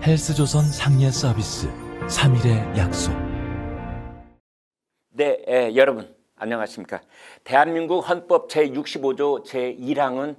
헬스조선 상례 서비스 3일의 약속. 네, 여러분 안녕하십니까. 대한민국 헌법 제65조 제1항은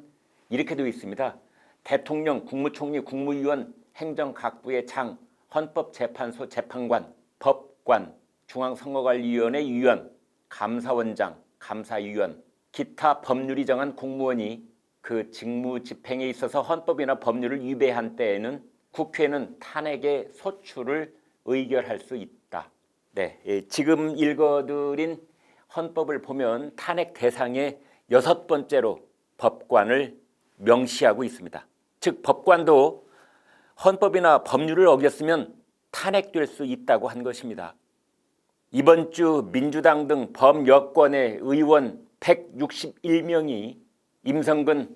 이렇게 되어 있습니다. 대통령, 국무총리, 국무위원, 행정각부의 장, 헌법재판소 재판관, 법관, 중앙선거관리위원회 위원, 감사원장, 감사위원, 기타 법률이 정한 공무원이 그 직무 집행에 있어서 헌법이나 법률을 위배한 때에는 국회는 탄핵의 소추를 의결할 수 있다. 네, 지금 읽어드린 헌법을 보면 탄핵 대상의 6번째로 법관을 명시하고 있습니다. 즉 법관도 헌법이나 법률을 어겼으면 탄핵될 수 있다고 한 것입니다. 이번 주 민주당 등 범여권의 의원 161명이 임성근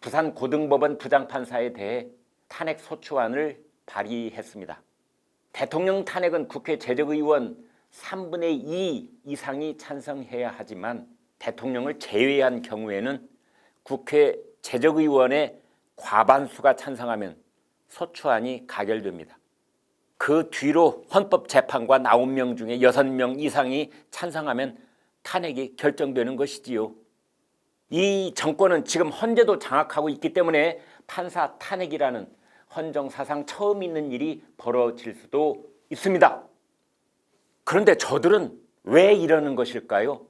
부산고등법원 부장판사에 대해 탄핵 소추안을 발의했습니다. 대통령 탄핵은 국회 재적의원 3분의 2 이상이 찬성해야 하지만 대통령을 제외한 경우에는 국회 재적의원의 과반수가 찬성하면 소추안이 가결됩니다. 그 뒤로 헌법재판관 9명 중에 6명 이상이 찬성하면 탄핵이 결정되는 것이지요. 이 정권은 지금 헌재도 장악하고 있기 때문에 판사 탄핵이라는 헌정사상 처음 있는 일이 벌어질 수도 있습니다. 그런데 저들은 왜 이러는 것일까요?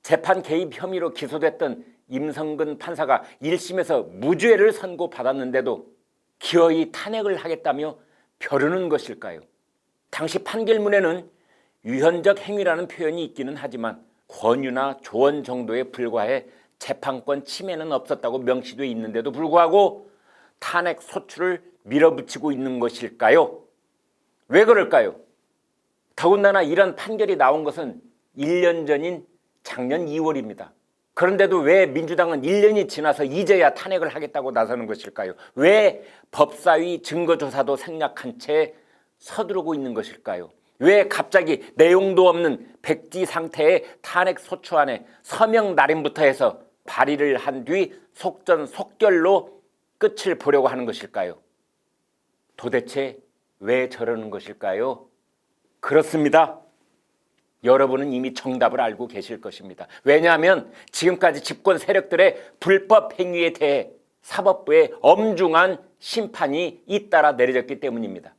재판 개입 혐의로 기소됐던 임성근 판사가 1심에서 무죄를 선고받았는데도 기어이 탄핵을 하겠다며 벼르는 것일까요? 당시 판결문에는 위헌적 행위라는 표현이 있기는 하지만 권유나 조언 정도에 불과해 재판권 침해는 없었다고 명시되어 있는데도 불구하고 탄핵 소추를 밀어붙이고 있는 것일까요? 왜 그럴까요? 더군다나 이런 판결이 나온 것은 1년 전인 작년 2월입니다. 그런데도 왜 민주당은 1년이 지나서 이제야 탄핵을 하겠다고 나서는 것일까요? 왜 법사위 증거조사도 생략한 채 서두르고 있는 것일까요? 왜 갑자기 내용도 없는 백지 상태의 탄핵 소추안에 서명 날인부터 해서 발의를 한 뒤 속전속결로 끝을 보려고 하는 것일까요? 도대체 왜 저러는 것일까요? 그렇습니다. 여러분은 이미 정답을 알고 계실 것입니다. 왜냐하면 지금까지 집권 세력들의 불법 행위에 대해 사법부의 엄중한 심판이 잇따라 내려졌기 때문입니다.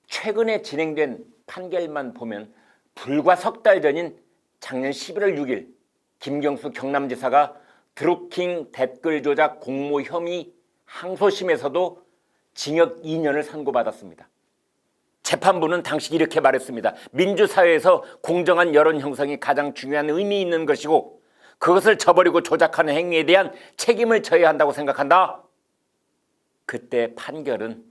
최근에 진행된 판결만 보면 불과 석 달 전인 작년 11월 6일 김경수 경남지사가 드루킹 댓글 조작 공모 혐의 항소심에서도 징역 2년을 선고받았습니다. 재판부는 당시 이렇게 말했습니다. 민주사회에서 공정한 여론 형성이 가장 중요한 의미 있는 것이고 그것을 저버리고 조작하는 행위에 대한 책임을 져야 한다고 생각한다. 그때 판결은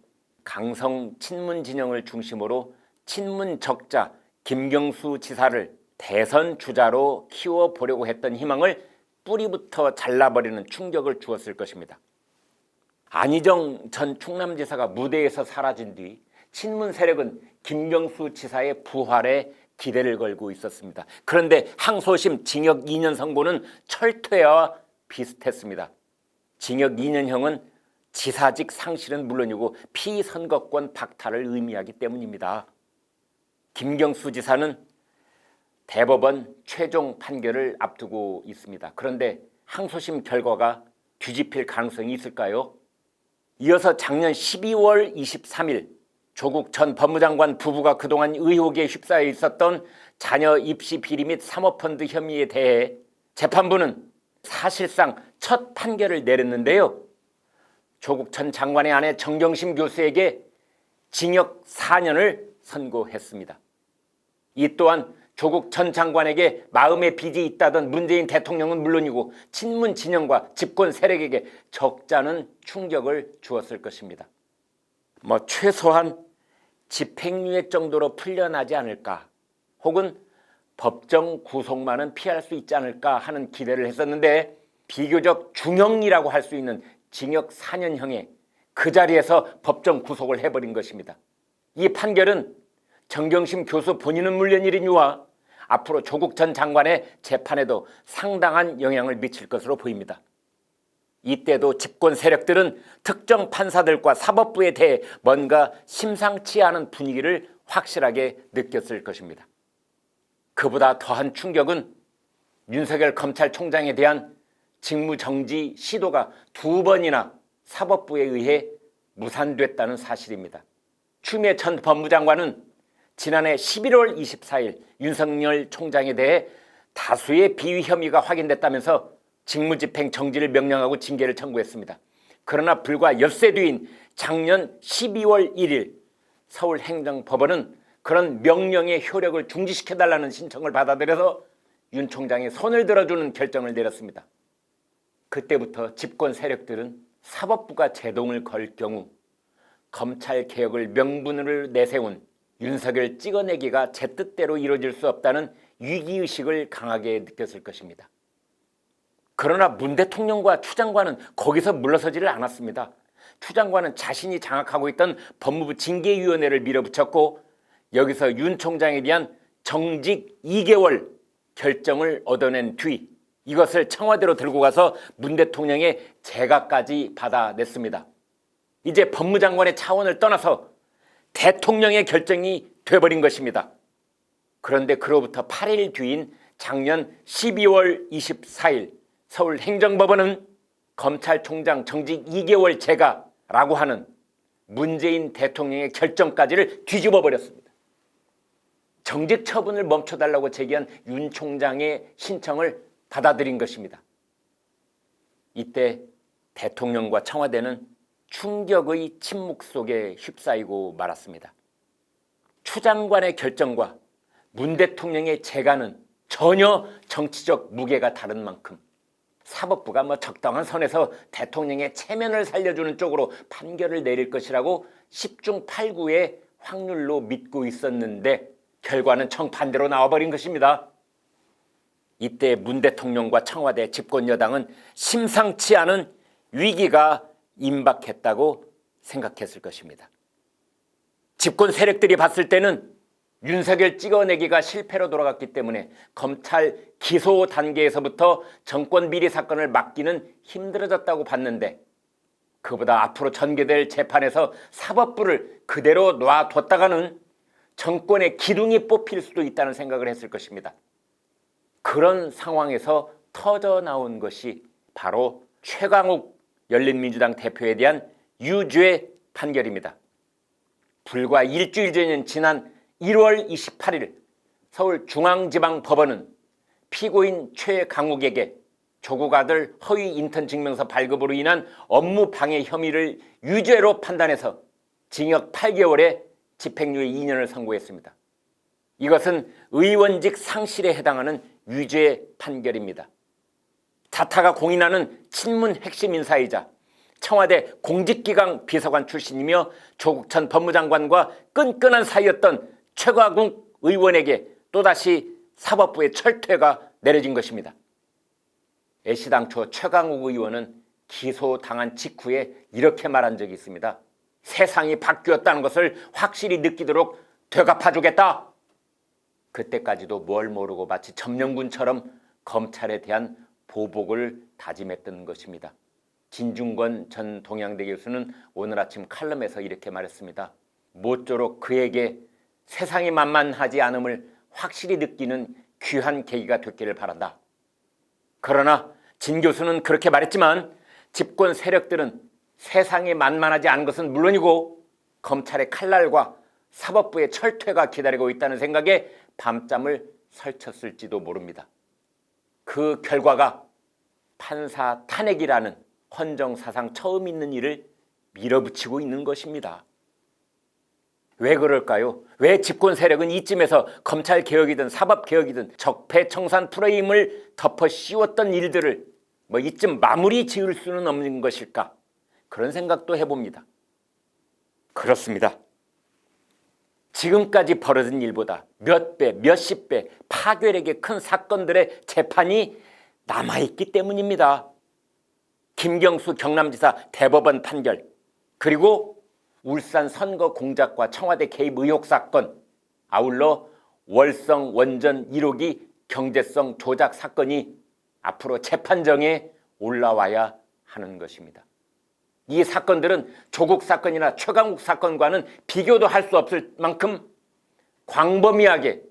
강성 친문 진영을 중심으로 친문 적자 김경수 지사를 대선 주자로 키워보려고 했던 희망을 뿌리부터 잘라버리는 충격을 주었을 것입니다. 안희정 전 충남지사가 무대에서 사라진 뒤 친문 세력은 김경수 지사의 부활에 기대를 걸고 있었습니다. 그런데 항소심 징역 2년 선고는 철퇴와 비슷했습니다. 징역 2년형은 지사직 상실은 물론이고 피선거권 박탈을 의미하기 때문입니다. 김경수 지사는 대법원 최종 판결을 앞두고 있습니다. 그런데 항소심 결과가 뒤집힐 가능성이 있을까요? 이어서 작년 12월 23일 조국 전 법무장관 부부가 그동안 의혹에 휩싸여 있었던 자녀 입시 비리 및 사모펀드 혐의에 대해 재판부는 사실상 첫 판결을 내렸는데요. 조국 전 장관의 아내 정경심 교수에게 징역 4년을 선고했습니다. 이 또한 조국 전 장관에게 마음의 빚이 있다던 문재인 대통령은 물론이고 친문 진영과 집권 세력에게 적잖은 충격을 주었을 것입니다. 최소한 집행유예 정도로 풀려나지 않을까 혹은 법정 구속만은 피할 수 있지 않을까 하는 기대를 했었는데 비교적 중형이라고 할 수 있는 징역 4년형에 그 자리에서 법정 구속을 해버린 것입니다. 이 판결은 정경심 교수 본인은 물론이니와 앞으로 조국 전 장관의 재판에도 상당한 영향을 미칠 것으로 보입니다. 이때도 집권 세력들은 특정 판사들과 사법부에 대해 뭔가 심상치 않은 분위기를 확실하게 느꼈을 것입니다. 그보다 더한 충격은 윤석열 검찰총장에 대한 직무정지 시도가 2번이나 사법부에 의해 무산됐다는 사실입니다. 추미애 전 법무장관은 지난해 11월 24일 윤석열 총장에 대해 다수의 비위 혐의가 확인됐다면서 직무집행 정지를 명령하고 징계를 청구했습니다. 그러나 불과 엿새 뒤인 작년 12월 1일 서울행정법원은 그런 명령의 효력을 중지시켜달라는 신청을 받아들여서 윤 총장의 손을 들어주는 결정을 내렸습니다. 그때부터 집권 세력들은 사법부가 제동을 걸 경우 검찰개혁을 명분으로 내세운 윤석열 찍어내기가 제 뜻대로 이루어질 수 없다는 위기의식을 강하게 느꼈을 것입니다. 그러나 문 대통령과 추 장관은 거기서 물러서지를 않았습니다. 추 장관은 자신이 장악하고 있던 법무부 징계위원회를 밀어붙였고 여기서 윤 총장에 대한 정직 2개월 결정을 얻어낸 뒤 이것을 청와대로 들고 가서 문 대통령의 재가까지 받아냈습니다. 이제 법무장관의 차원을 떠나서 대통령의 결정이 돼버린 것입니다. 그런데 그로부터 8일 뒤인 작년 12월 24일 서울행정법원은 검찰총장 정직 2개월 재가라고 하는 문재인 대통령의 결정까지를 뒤집어 버렸습니다. 정직 처분을 멈춰달라고 제기한 윤 총장의 신청을 받아들인 것입니다. 이때 대통령과 청와대는 충격의 침묵 속에 휩싸이고 말았습니다. 추 장관의 결정과 문 대통령의 재가는 전혀 정치적 무게가 다른 만큼 사법부가 적당한 선에서 대통령의 체면을 살려주는 쪽으로 판결을 내릴 것이라고 10중 8구의 확률로 믿고 있었는데 결과는 정반대로 나와버린 것입니다. 이때 문 대통령과 청와대 집권 여당은 심상치 않은 위기가 임박했다고 생각했을 것입니다. 집권 세력들이 봤을 때는 윤석열 찍어내기가 실패로 돌아갔기 때문에 검찰 기소 단계에서부터 정권 비리 사건을 막기는 힘들어졌다고 봤는데 그보다 앞으로 전개될 재판에서 사법부를 그대로 놔뒀다가는 정권의 기둥이 뽑힐 수도 있다는 생각을 했을 것입니다. 그런 상황에서 터져나온 것이 바로 최강욱 열린민주당 대표에 대한 유죄 판결입니다. 불과 일주일 전인 지난 1월 28일 서울중앙지방법원은 피고인 최강욱에게 조국 아들 허위 인턴 증명서 발급으로 인한 업무 방해 혐의를 유죄로 판단해서 징역 8개월에 집행유예 2년을 선고했습니다. 이것은 의원직 상실에 해당하는 유죄 판결입니다. 자타가 공인하는 친문 핵심 인사이자 청와대 공직기강 비서관 출신이며 조국 전 법무장관과 끈끈한 사이였던 최강욱 의원에게 또다시 사법부의 철퇴가 내려진 것입니다. 애시당초 최강욱 의원은 기소당한 직후에 이렇게 말한 적이 있습니다. 세상이 바뀌었다는 것을 확실히 느끼도록 되갚아주겠다. 그때까지도 뭘 모르고 마치 점령군처럼 검찰에 대한 보복을 다짐했던 것입니다. 진중권 전 동양대 교수는 오늘 아침 칼럼에서 이렇게 말했습니다. 모쪼록 그에게 세상이 만만하지 않음을 확실히 느끼는 귀한 계기가 됐기를 바란다. 그러나 진 교수는 그렇게 말했지만 집권 세력들은 세상이 만만하지 않은 것은 물론이고 검찰의 칼날과 사법부의 철퇴가 기다리고 있다는 생각에 밤잠을 설쳤을지도 모릅니다. 그 결과가 판사 탄핵이라는 헌정사상 처음 있는 일을 밀어붙이고 있는 것입니다. 왜 그럴까요? 왜 집권 세력은 이쯤에서 검찰개혁이든 사법개혁이든 적폐청산 프레임을 덮어 씌웠던 일들을 이쯤 마무리 지을 수는 없는 것일까? 그런 생각도 해봅니다. 그렇습니다. 지금까지 벌어진 일보다 몇 배, 몇십 배 파괴력이 큰 사건들의 재판이 남아있기 때문입니다. 김경수 경남지사 대법원 판결, 그리고 울산 선거 공작과 청와대 개입 의혹 사건, 아울러 월성 원전 1호기 경제성 조작 사건이 앞으로 재판정에 올라와야 하는 것입니다. 이 사건들은 조국 사건이나 최강욱 사건과는 비교도 할 수 없을 만큼 광범위하게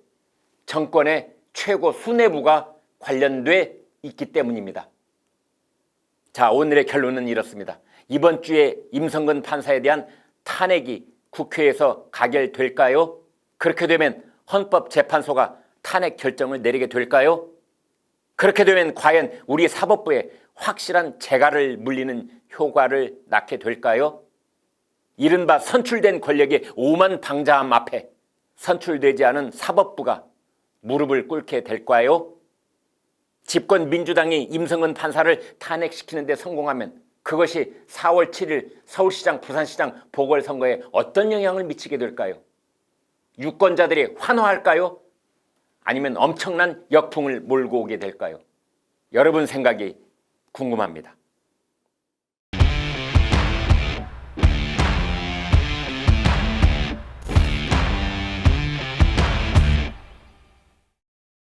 정권의 최고 수뇌부가 관련돼 있기 때문입니다. 자, 오늘의 결론은 이렇습니다. 이번 주에 임성근 판사에 대한 탄핵이 국회에서 가결될까요? 그렇게 되면 헌법재판소가 탄핵 결정을 내리게 될까요? 그렇게 되면 과연 우리 사법부에 확실한 재갈을 물리는 효과를 낳게 될까요? 이른바 선출된 권력의 오만방자함 앞에 선출되지 않은 사법부가 무릎을 꿇게 될까요? 집권 민주당이 임성근 판사를 탄핵시키는 데 성공하면 그것이 4월 7일 서울시장, 부산시장 보궐선거에 어떤 영향을 미치게 될까요? 유권자들이 환호할까요? 아니면 엄청난 역풍을 몰고 오게 될까요? 여러분 생각이 궁금합니다.